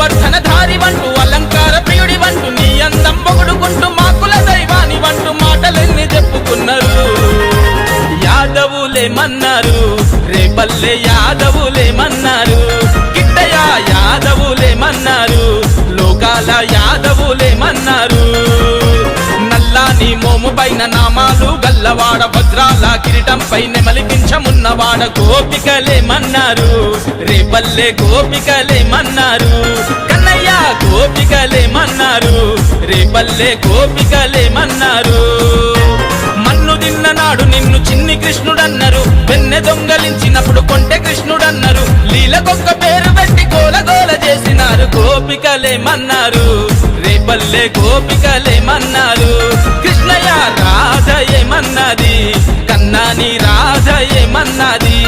గోవర్ధన ధారి వంటూ అలంకార ప్రియుడి వంటూ నీ అందం పొగుడుకుంటూ మాకుల దైవాని వంటూ మాటలెన్ని చెప్పుకున్నారు. యాదవులేమన్నారు రేపల్లె యాదవులేమన్నారు, కిట్టయ్య యాదవులేమన్నారు, లోకాల యాదవులేమన్నారు. నల్లాని మోము పైన నామాలు గల్లవాడ వజ్రాల కిరీటం పైన మలిపించమున్నవాడ గోపికలేమన్నారు, రేపల్లె గోపికలేమన్నారు. కన్నయ్య గోపికలేమన్నారు, రేపల్లె గోపికలేమన్నారు. మన్ను తిన్ననాడు నిన్ను చిన్ని కృష్ణుడన్నారు, వెన్నె దొంగలించినప్పుడు కొంటె కృష్ణుడన్నారు. లీలకొక్క పేరు పెట్టి గోల గోల చేసినారు, గోపికలేమన్నారు, రేపల్లె గోపికలేమన్నారు. కృష్ణయ్య రాధ ఏమన్నది, కన్నాని రాధ ఏమన్నది.